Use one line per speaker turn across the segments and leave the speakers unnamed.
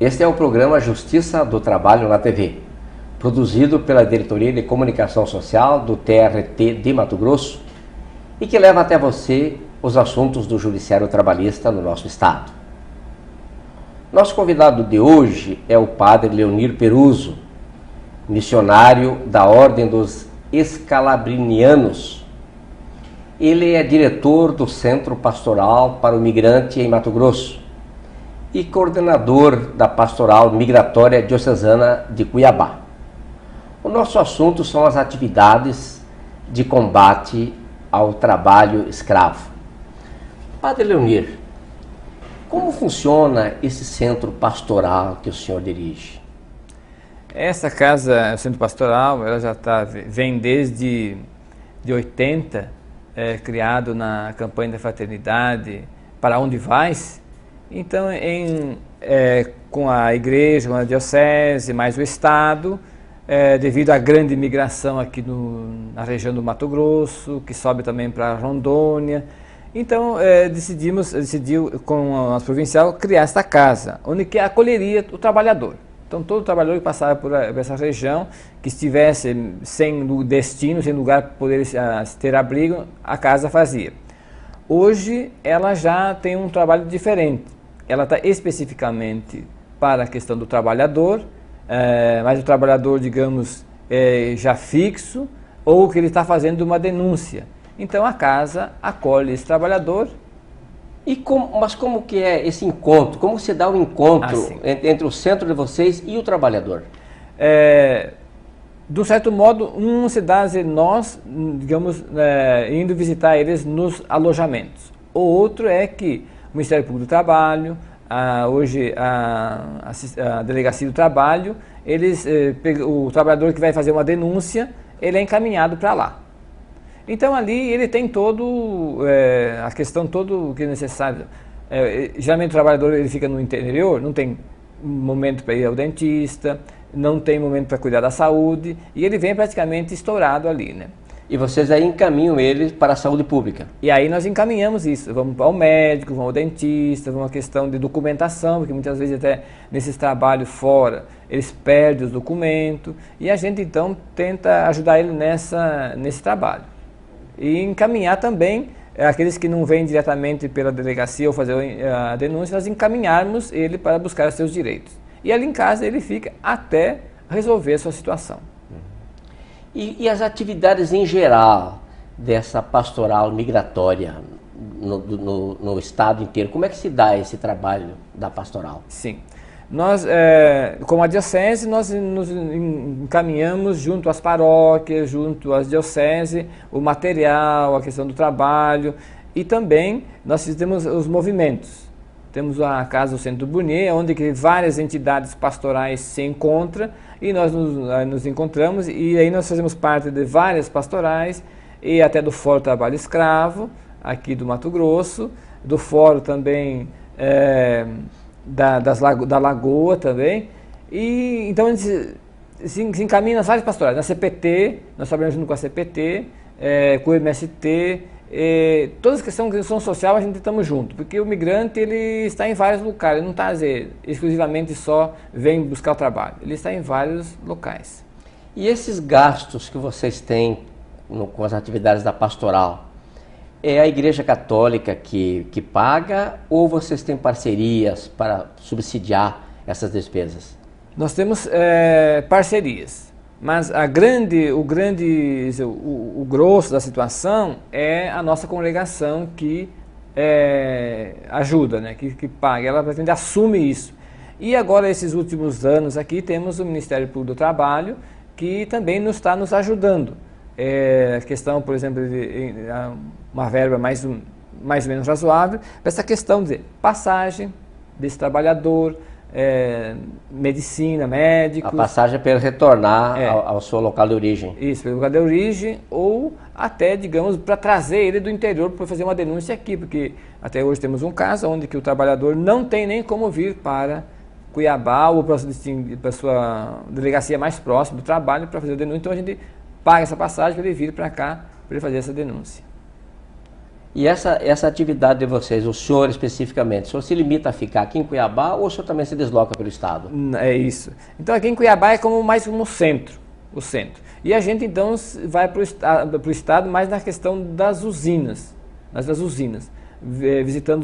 Este é o programa Justiça do Trabalho na TV, produzido pela Diretoria de Comunicação Social do TRT de Mato Grosso e que leva até você os assuntos do Judiciário Trabalhista no nosso estado. Nosso convidado de hoje é o padre Leonir Peruso, missionário da Ordem dos Escalabrinianos. Ele é diretor do Centro Pastoral para o Migrante em Mato Grosso e coordenador da Pastoral Migratória Diocesana de Cuiabá. O nosso assunto são as atividades de combate ao trabalho escravo. Padre Leonir, como funciona esse centro pastoral que o senhor dirige?
Essa casa, o centro pastoral, ela já vem desde 80, criado na campanha da fraternidade Para Onde Vais. Então, com a igreja, com a diocese, mais o estado, devido à grande migração aqui na região do Mato Grosso, que sobe também para Rondônia, então decidiu com a provincial criar esta casa, onde que acolheria o trabalhador. Então todo trabalhador que passava por essa região, que estivesse sem destino, sem lugar para poder ter abrigo, a casa fazia. Hoje ela já tem um trabalho diferente. Ela está especificamente para a questão do trabalhador, mas o trabalhador, digamos, já fixo, ou que ele está fazendo uma denúncia. Então a casa acolhe esse trabalhador.
Mas como que é esse encontro? Como se dá o encontro entre o centro de vocês e o trabalhador?
De um certo modo, se dá nós, digamos, indo visitar eles nos alojamentos. O outro é que o Ministério Público do Trabalho, hoje a Delegacia do Trabalho, o trabalhador que vai fazer uma denúncia, ele é encaminhado para lá. Então ali ele tem a questão todo que é necessário. Geralmente o trabalhador ele fica no interior, não tem momento para ir ao dentista, não tem momento para cuidar da saúde, e ele vem praticamente estourado ali, né?
E vocês aí encaminham eles para a saúde pública?
E aí nós encaminhamos isso, vamos ao médico, vamos ao dentista, vamos à questão de documentação, porque muitas vezes até nesses trabalhos fora, eles perdem os documentos, e a gente então tenta ajudar ele nesse trabalho. E encaminhar também aqueles que não vêm diretamente pela delegacia ou fazer a denúncia, nós encaminharmos ele para buscar os seus direitos. E ali em casa ele fica até resolver a sua situação.
E as atividades em geral dessa pastoral migratória no estado inteiro, como é que se dá esse trabalho da pastoral?
Sim, nós, como a diocese, nós nos encaminhamos junto às paróquias, junto às dioceses, o material, a questão do trabalho, e também nós fizemos os movimentos. Temos a Casa do Centro Burnier, onde que várias entidades pastorais se encontram, e nós nos encontramos, e aí nós fazemos parte de várias pastorais, e até do Fórum Trabalho Escravo, aqui do Mato Grosso, do Fórum também da Lagoa também, e então a gente se encaminha nas várias pastorais. Na CPT, nós trabalhamos junto com a CPT, com o MST, todas as questões de questão social a gente estamos junto, porque o migrante ele está em vários locais, ele não está exclusivamente só vem buscar o trabalho, ele está em vários locais.
E esses gastos que vocês têm com as atividades da pastoral, é a Igreja Católica que paga ou vocês têm parcerias para subsidiar essas despesas?
Nós temos parcerias. Mas o grosso da situação é a nossa congregação que ajuda, né? que paga, ela pretende assume isso. E agora, esses últimos anos aqui, temos o Ministério Público do Trabalho, que também está nos ajudando. A questão, por exemplo, de uma verba mais ou menos razoável, para essa questão de passagem desse trabalhador, medicina, médicos.
A passagem para ele retornar ao seu local de origem.
Isso, pelo local de origem, ou até, digamos, para trazer ele do interior para fazer uma denúncia aqui, porque até hoje temos um caso onde que o trabalhador não tem nem como vir para Cuiabá ou para a sua delegacia mais próxima do trabalho para fazer a denúncia. Então a gente paga essa passagem para ele vir para cá, para ele fazer essa denúncia.
E essa atividade de vocês, o senhor especificamente, o senhor se limita a ficar aqui em Cuiabá ou o senhor também se desloca pelo estado?
É isso. Então aqui em Cuiabá é mais como o centro. E a gente então vai para o estado mais na questão das usinas, visitando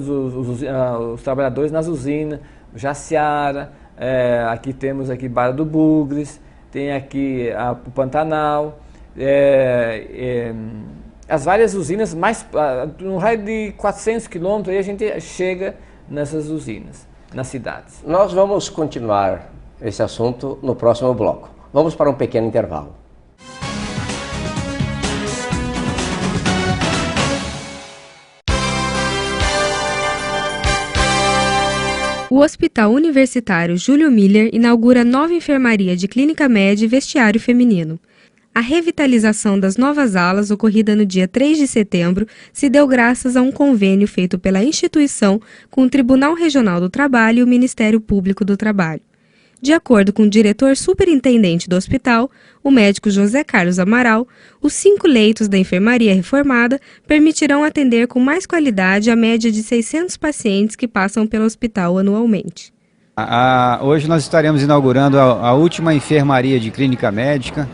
os trabalhadores nas usinas, Jaciara, aqui temos aqui Barra do Bugres, tem aqui o Pantanal, as várias usinas, num raio de 400 quilômetros, aí a gente chega nessas usinas, nas cidades.
Nós vamos continuar esse assunto no próximo bloco. Vamos para um pequeno intervalo.
O Hospital Universitário Júlio Miller inaugura nova enfermaria de clínica média e vestiário feminino. A revitalização das novas alas, ocorrida no dia 3 de setembro, se deu graças a um convênio feito pela instituição com o Tribunal Regional do Trabalho e o Ministério Público do Trabalho. De acordo com o diretor superintendente do hospital, o médico José Carlos Amaral, os 5 leitos da enfermaria reformada permitirão atender com mais qualidade a média de 600 pacientes que passam pelo hospital anualmente.
Hoje nós estaremos inaugurando a última enfermaria de clínica médica.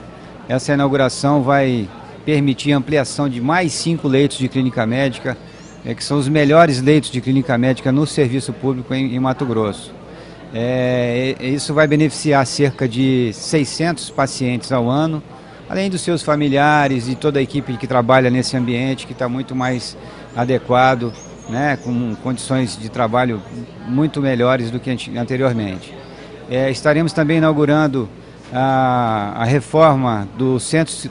Essa inauguração vai permitir a ampliação de mais 5 leitos de clínica médica, que são os melhores leitos de clínica médica no serviço público em Mato Grosso. Isso vai beneficiar cerca de 600 pacientes ao ano, além dos seus familiares e toda a equipe que trabalha nesse ambiente, que está muito mais adequado, né, com condições de trabalho muito melhores do que anteriormente. Estaremos também inaugurando a reforma do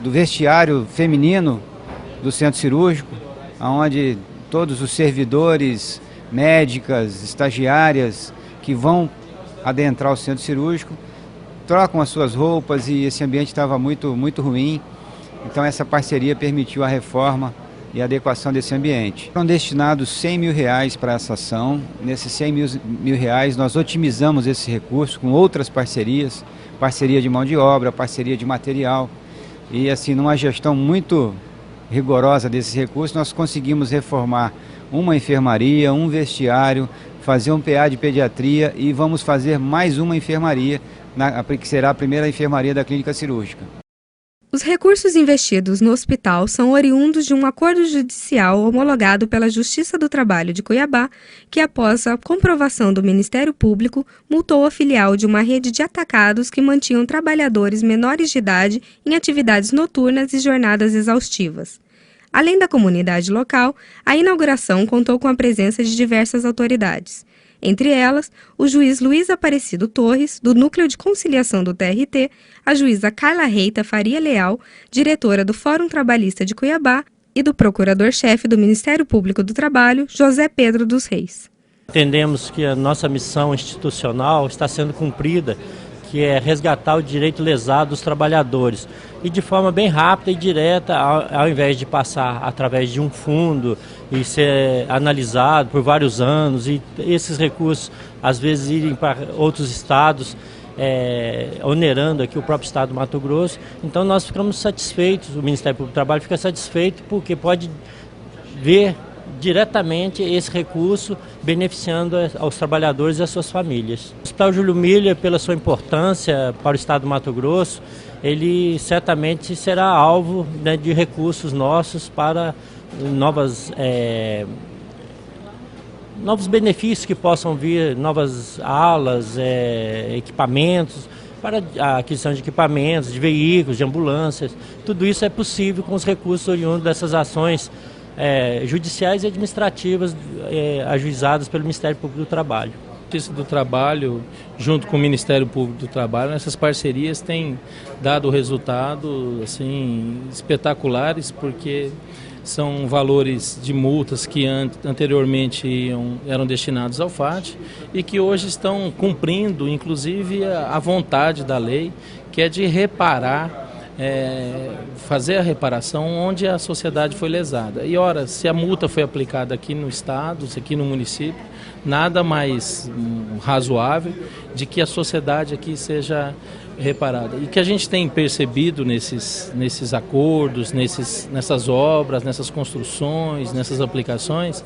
vestiário feminino do centro cirúrgico, onde todos os servidores, médicas, estagiárias que vão adentrar o centro cirúrgico trocam as suas roupas, e esse ambiente estava muito ruim. Então essa parceria permitiu a reforma e a adequação desse ambiente. Foram destinados R$100 mil para essa ação. Nesses R$100 mil nós otimizamos esse recurso com outras parcerias, parceria de mão de obra, parceria de material, e assim, numa gestão muito rigorosa desses recursos, nós conseguimos reformar uma enfermaria, um vestiário, fazer um PA de pediatria, e vamos fazer mais uma enfermaria, que será a primeira enfermaria da clínica cirúrgica.
Os recursos investidos no hospital são oriundos de um acordo judicial homologado pela Justiça do Trabalho de Cuiabá, que, após a comprovação do Ministério Público, multou a filial de uma rede de atacados que mantinham trabalhadores menores de idade em atividades noturnas e jornadas exaustivas. Além da comunidade local, a inauguração contou com a presença de diversas autoridades. Entre elas, o juiz Luiz Aparecido Torres, do Núcleo de Conciliação do TRT, a juíza Carla Reita Faria Leal, diretora do Fórum Trabalhista de Cuiabá, e do procurador-chefe do Ministério Público do Trabalho, José Pedro dos Reis.
Entendemos que a nossa missão institucional está sendo cumprida, que é resgatar o direito lesado dos trabalhadores, e de forma bem rápida e direta, ao invés de passar através de um fundo e ser analisado por vários anos, e esses recursos às vezes irem para outros estados, onerando aqui o próprio estado do Mato Grosso. Então nós ficamos satisfeitos, o Ministério Público do Trabalho fica satisfeito, porque pode ver diretamente esse recurso beneficiando aos trabalhadores e às suas famílias. O Hospital Júlio Miller, pela sua importância para o estado do Mato Grosso, ele certamente será alvo, né, de recursos nossos para novos benefícios que possam vir, novas alas, equipamentos, para a aquisição de equipamentos, de veículos, de ambulâncias. Tudo isso é possível com os recursos oriundos dessas ações judiciais e administrativas ajuizadas pelo Ministério Público do Trabalho.
A Justiça do Trabalho, junto com o Ministério Público do Trabalho, essas parcerias têm dado resultados assim, espetaculares, porque são valores de multas que anteriormente eram destinados ao FAT e que hoje estão cumprindo, inclusive, a vontade da lei, que é de reparar, fazer a reparação onde a sociedade foi lesada. E ora, se a multa foi aplicada aqui no estado, aqui no município, nada mais razoável de que a sociedade aqui seja reparada. E que a gente tem percebido nesses acordos, nessas obras, nessas construções, nessas aplicações,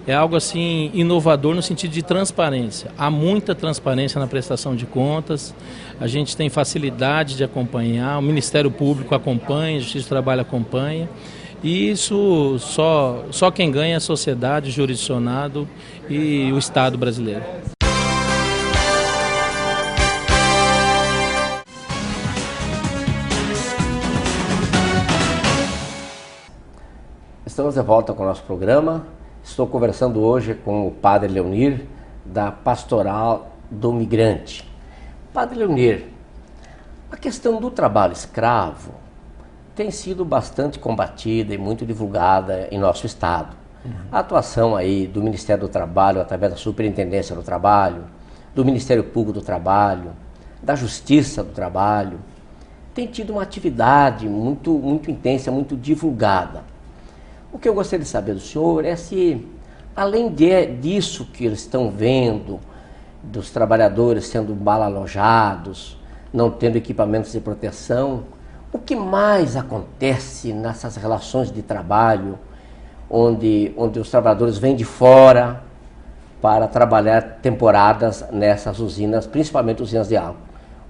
é algo assim inovador no sentido de transparência. Há muita transparência na prestação de contas, a gente tem facilidade de acompanhar, o Ministério Público acompanha, a Justiça do Trabalho acompanha, e isso só quem ganha é a sociedade, o jurisdicionado e o Estado brasileiro.
Estamos de volta com o nosso programa. Estou conversando hoje com o Padre Leonir, da Pastoral do Migrante. Padre Leonir, a questão do trabalho escravo tem sido bastante combatida e muito divulgada em nosso estado. A atuação aí do Ministério do Trabalho, através da Superintendência do Trabalho, do Ministério Público do Trabalho, da Justiça do Trabalho, tem tido uma atividade muito intensa, muito divulgada. O que eu gostaria de saber do senhor é se, além disso que eles estão vendo, dos trabalhadores sendo mal alojados, não tendo equipamentos de proteção, o que mais acontece nessas relações de trabalho, onde os trabalhadores vêm de fora para trabalhar temporadas nessas usinas, principalmente usinas de água?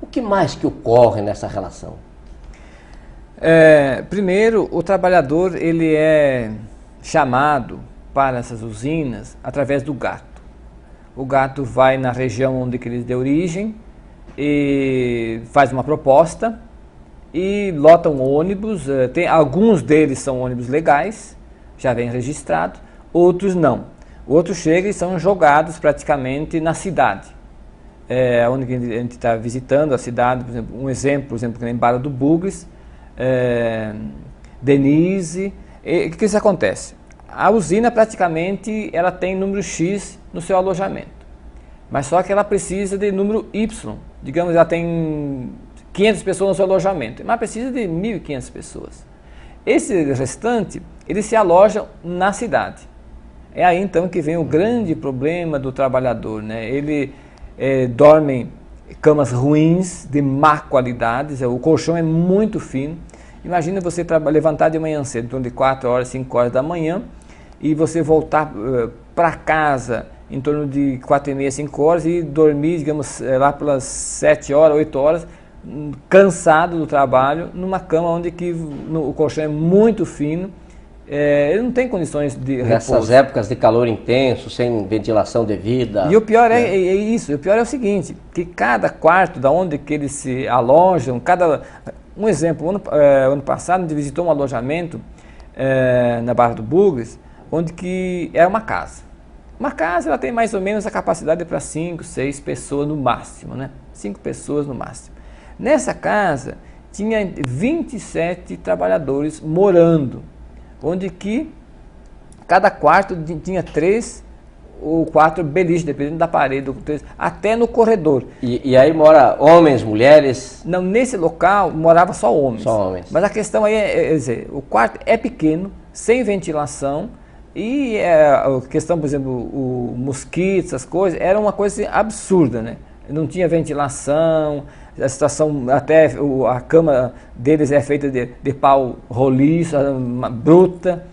O que mais que ocorre nessa relação?
Primeiro, o trabalhador ele é chamado para essas usinas através do gato. O gato vai na região onde ele deu origem e faz uma proposta e lota um ônibus. Alguns deles são ônibus legais, já vem registrado, outros não. Outros chegam e são jogados praticamente na cidade. Onde a gente está visitando a cidade, por exemplo, que é em Barra do Bugres, Denise. O que isso acontece? A usina praticamente ela tem número X no seu alojamento, mas só que ela precisa de número Y. Digamos, ela tem 500 pessoas no seu alojamento, mas precisa de 1.500 pessoas. Esse restante, eles se alojam na cidade. É aí então que vem o grande problema do trabalhador, né? Ele dorme em camas ruins, de má qualidade, o colchão é muito fino. Imagina você levantar de manhã cedo, em torno de 4 horas, 5 horas da manhã, e você voltar para casa em torno de 4h30, 5 horas e dormir, digamos, lá pelas 7 horas, 8 horas, cansado do trabalho, numa cama onde o colchão é muito fino. Ele não tem condições de
nessas
repouso.
épocas de calor intenso, sem ventilação devida.
E o pior é isso, o pior é o seguinte, que cada quarto da onde que eles se alojam, um exemplo, ano passado a gente visitou um alojamento na Barra do Bugres, onde que é uma casa. Uma casa ela tem mais ou menos a capacidade para 5, 6 pessoas no máximo, né? 5 pessoas no máximo. Nessa casa tinha 27 trabalhadores morando, onde que cada quarto tinha 3 ou 4 beliches, dependendo da parede, até no corredor.
E aí mora homens, mulheres?
Não, nesse local morava só homens.
Só homens.
Mas a questão aí é dizer, o quarto é pequeno, sem ventilação, e a questão, por exemplo, o mosquito, essas coisas, era uma coisa absurda, né? Não tinha ventilação, a situação, até a cama deles é feita de pau roliço, bruta,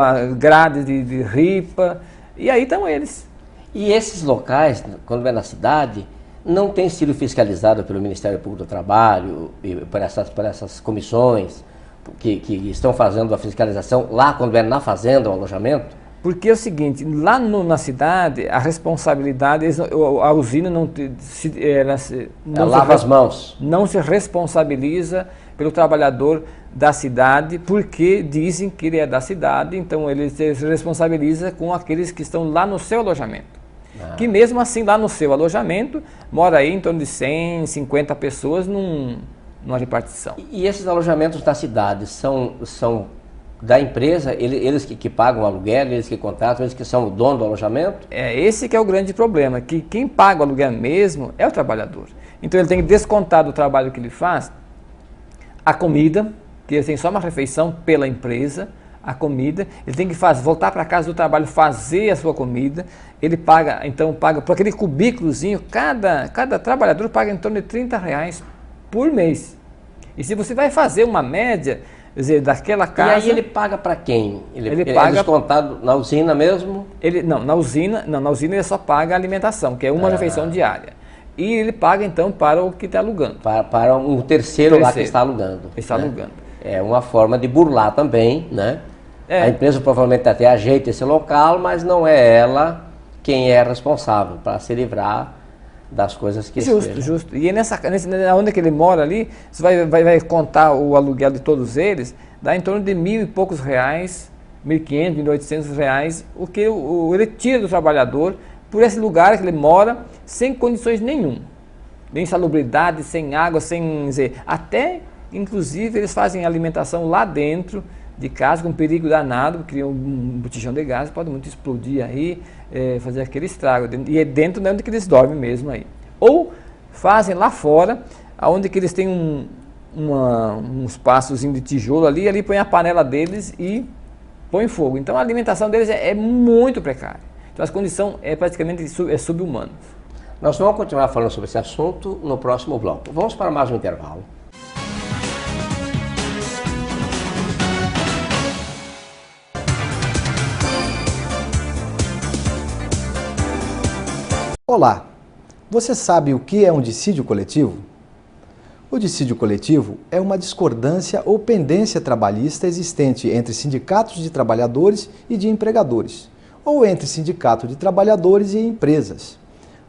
a grade de ripa, e aí estão eles.
E esses locais, quando é na cidade, não têm sido fiscalizados pelo Ministério Público do Trabalho e por essas comissões que estão fazendo a fiscalização lá quando é na fazenda, o alojamento?
Porque é o seguinte, lá na cidade, a responsabilidade, a usina
lava as mãos.
Não se responsabiliza pelo trabalhador da cidade, porque dizem que ele é da cidade, então ele se responsabiliza com aqueles que estão lá no seu alojamento. Que mesmo assim, lá no seu alojamento, mora aí em torno de 100, 50 pessoas numa repartição.
E esses alojamentos da cidade são da empresa, eles que pagam o aluguel, eles que contratam, eles que são o dono do alojamento?
Esse que é o grande problema, que quem paga o aluguel mesmo é o trabalhador. Então ele tem que descontar do trabalho que ele faz a comida, que ele tem só uma refeição pela empresa, a comida, ele tem que voltar para casa do trabalho, fazer a sua comida, ele paga, então paga por aquele cubículozinho, cada trabalhador paga em torno de R$30 por mês. E se você vai fazer uma média, quer dizer, daquela casa...
E aí ele paga para quem? Ele
paga...
É descontado na usina mesmo?
Na usina ele só paga a alimentação, que é uma refeição diária. E ele paga então para o que está alugando.
Para um terceiro lá que está alugando.
Está alugando.
É uma forma de burlar também, né? A empresa provavelmente até ajeita esse local, mas não é ela quem é responsável para se livrar das coisas que
Justo. E onde que ele mora ali, você vai contar o aluguel de todos eles, dá em torno de R$1.000 e poucos, R$1.500, R$1.800, o que ele tira do trabalhador por esse lugar que ele mora, sem condições nenhuma. Nem salubridade, sem água, sem dizer, até, inclusive, eles fazem alimentação lá dentro de casa, com perigo danado, criam um botijão de gás, pode muito explodir aí, fazer aquele estrago. E é dentro de onde que eles dormem mesmo aí. Ou fazem lá fora, onde que eles têm um espaçozinho de tijolo ali põe a panela deles e põe fogo. Então a alimentação deles é muito precária. Então as condições praticamente sub-humanas.
Nós vamos continuar falando sobre esse assunto no próximo bloco. Vamos para mais um intervalo.
Olá, você sabe o que é um dissídio coletivo? O dissídio coletivo é uma discordância ou pendência trabalhista existente entre sindicatos de trabalhadores e de empregadores, ou entre sindicato de trabalhadores e empresas.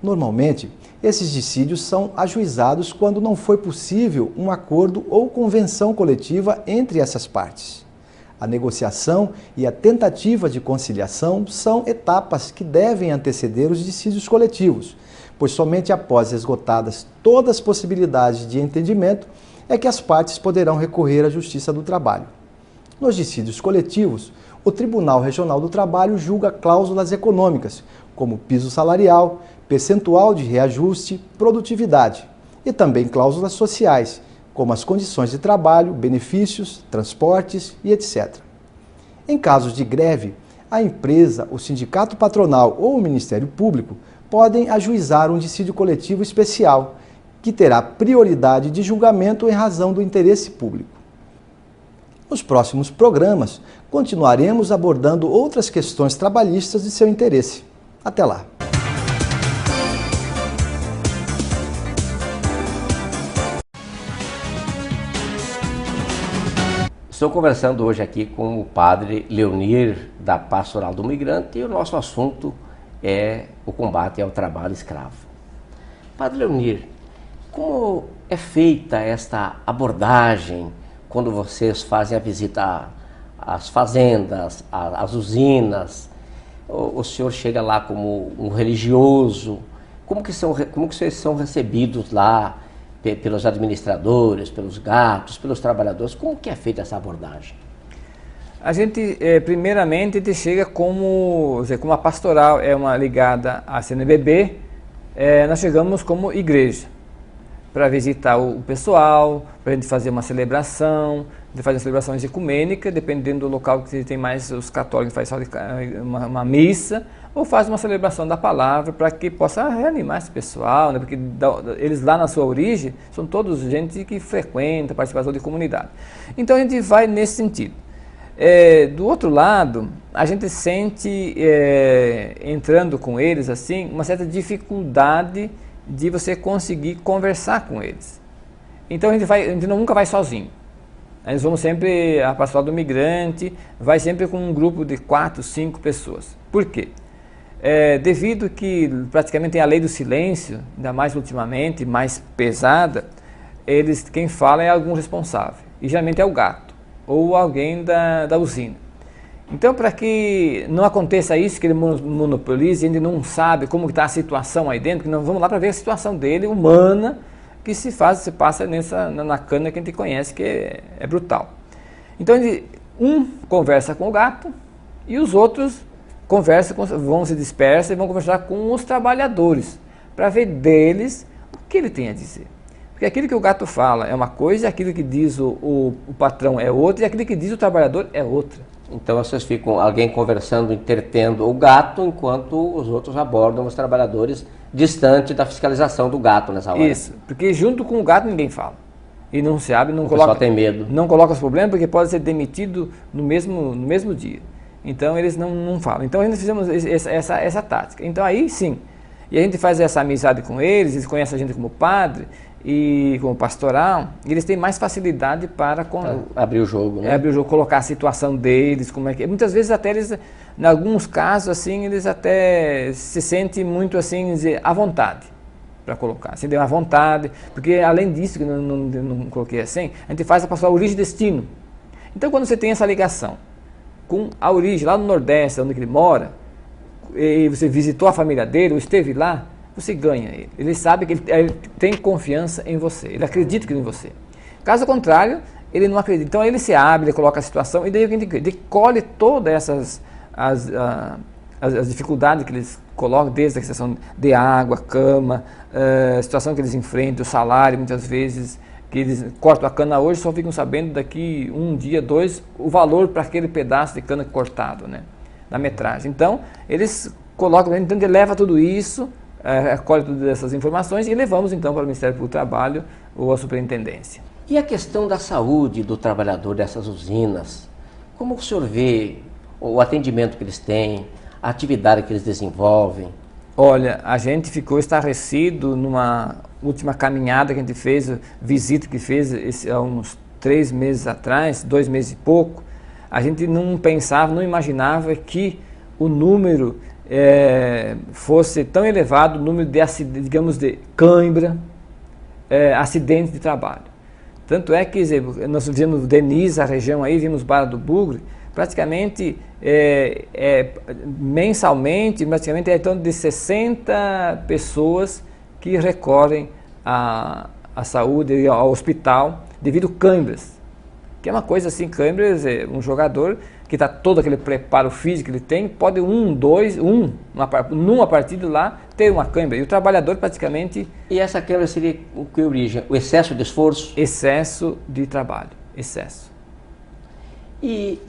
Normalmente, esses dissídios são ajuizados quando não foi possível um acordo ou convenção coletiva entre essas partes. A negociação e a tentativa de conciliação são etapas que devem anteceder os dissídios coletivos, pois somente após esgotadas todas as possibilidades de entendimento é que as partes poderão recorrer à Justiça do Trabalho. Nos dissídios coletivos, o Tribunal Regional do Trabalho julga cláusulas econômicas, como piso salarial, percentual de reajuste, produtividade, e também cláusulas sociais, como as condições de trabalho, benefícios, transportes e etc. Em casos de greve, a empresa, o sindicato patronal ou o Ministério Público podem ajuizar um dissídio coletivo especial, que terá prioridade de julgamento em razão do interesse público. Nos próximos programas, continuaremos abordando outras questões trabalhistas de seu interesse. Até lá!
Estou conversando hoje aqui com o padre Leonir, da Pastoral do Migrante, e o nosso assunto é o combate ao trabalho escravo. Padre Leonir, como é feita esta abordagem quando vocês fazem a visita às fazendas, às usinas? O senhor chega lá como um religioso, como que vocês são recebidos lá pelos administradores, pelos gatos, pelos trabalhadores? Como que é feita essa abordagem?
A gente, primeiramente, a gente chega como a pastoral é uma ligada à CNBB, nós chegamos como igreja, para visitar o pessoal, para a gente fazer uma celebração, de fazer celebrações ecumênicas, dependendo do local que tem mais, os católicos fazem uma missa, ou faz uma celebração da palavra para que possa reanimar esse pessoal, né? Porque eles lá na sua origem são todos gente que frequenta, participação de comunidade. Então a gente vai nesse sentido. Do outro lado, a gente sente, entrando com eles assim, uma certa dificuldade de você conseguir conversar com eles. Então a gente nunca vai sozinho. Nós vamos sempre, a Pastoral do Migrante vai sempre com um grupo de 4, 5 pessoas. Por quê? Devido que praticamente tem a lei do silêncio, ainda mais ultimamente, mais pesada, quem fala é algum responsável. E geralmente é o gato, ou alguém da usina. Então, para que não aconteça isso, que ele monopolize, a gente não sabe como está a situação aí dentro, que nós vamos lá para ver a situação dele, humana, que se passa na cana que a gente conhece, que é brutal. Então, um conversa com o gato e os outros vão se dispersar e vão conversar com os trabalhadores, para ver deles o que ele tem a dizer. Porque aquilo que o gato fala é uma coisa, aquilo que diz o patrão é outra, e aquilo que diz o trabalhador é outra.
Então vocês ficam alguém conversando, entretendo o gato, enquanto os outros abordam os trabalhadores distante da fiscalização do gato nessa hora.
Isso, porque junto com o gato ninguém fala. E não se abre, não coloca.
O pessoal tem medo.
Não coloca os problemas porque pode ser demitido no mesmo dia. Então eles não falam. Então ainda fizemos essa tática. Então aí sim. E a gente faz essa amizade com eles conhecem a gente como padre e como pastoral, e eles têm mais facilidade para
abrir o jogo, né?
Abrir o jogo, colocar a situação deles, como é que. Muitas vezes até eles, em alguns casos assim, eles até se sentem muito assim, à vontade para colocar, se deu à vontade, porque além disso, que eu não coloquei assim, a gente faz a pastoral origem e destino. Então quando você tem essa ligação com a origem, lá no Nordeste, onde ele mora, e você visitou a família dele, ou esteve lá, você ganha ele. Ele sabe que ele tem confiança em você, ele acredita em você. Caso contrário, ele não acredita. Então ele se abre, ele coloca a situação, e daí ele colhe todas as dificuldades que eles colocam, desde a questão de água, cama, a situação que eles enfrentam, o salário, muitas vezes, que eles cortam a cana hoje, só ficam sabendo daqui um dia, dois, o valor para aquele pedaço de cana cortado, né, na metragem. Então, eles colocam, então ele leva tudo isso, colhe todas essas informações e levamos então para o Ministério Público do Trabalho ou a Superintendência.
E a questão da saúde do trabalhador dessas usinas? Como o senhor vê o atendimento que eles têm, a atividade que eles desenvolvem?
Olha, a gente ficou estarrecido numa última caminhada que a gente fez, visita que fez há uns 3 meses atrás, 2 meses e pouco. A gente não pensava, não imaginava que o número fosse tão elevado, o número de, digamos, de cãibra, acidentes de trabalho. Tanto é que nós vimos Denise, a região aí, vimos Barra do Bugre, praticamente mensalmente, praticamente é em torno de 60 pessoas que recorrem à saúde, ao hospital, devido a câimbras. Que é uma coisa assim, câimbras, um jogador que está todo aquele preparo físico que ele tem, pode numa partida lá, ter uma câimbra. E o trabalhador praticamente...
E essa câimbra seria o que origem? O excesso de esforço?
Excesso de trabalho, excesso.
E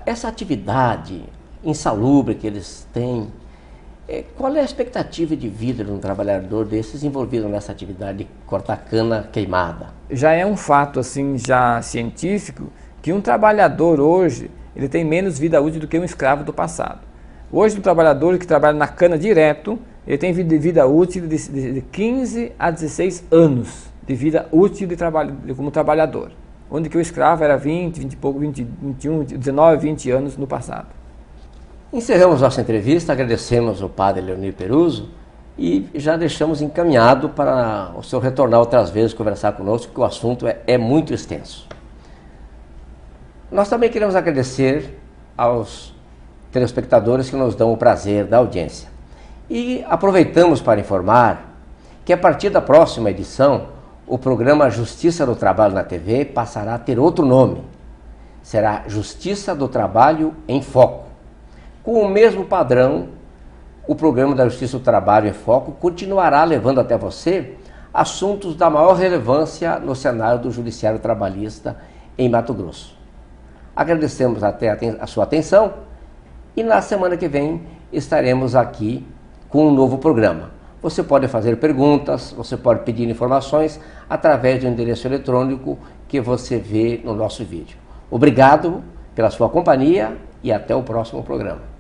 essa atividade insalubre que eles têm, qual é a expectativa de vida de um trabalhador desses envolvido nessa atividade de cortar cana queimada?
Já é um fato assim, já científico, que um trabalhador hoje, ele tem menos vida útil do que um escravo do passado. Hoje, um trabalhador que trabalha na cana direto, ele tem vida útil de 15 a 16 anos de vida útil como trabalhador. Onde que o escravo era 20 e pouco, 21, 19, 20 anos no passado.
Encerramos nossa entrevista, agradecemos ao padre Leonir Peruso e já deixamos encaminhado para o senhor retornar outras vezes, conversar conosco, porque o assunto é muito extenso. Nós também queremos agradecer aos telespectadores que nos dão o prazer da audiência. E aproveitamos para informar que a partir da próxima edição, o programa Justiça do Trabalho na TV passará a ter outro nome. Será Justiça do Trabalho em Foco. Com o mesmo padrão, o programa da Justiça do Trabalho em Foco continuará levando até você assuntos da maior relevância no cenário do Judiciário Trabalhista em Mato Grosso. Agradecemos até a sua atenção e na semana que vem estaremos aqui com um novo programa. Você pode fazer perguntas, você pode pedir informações através do endereço eletrônico que você vê no nosso vídeo. Obrigado pela sua companhia e até o próximo programa.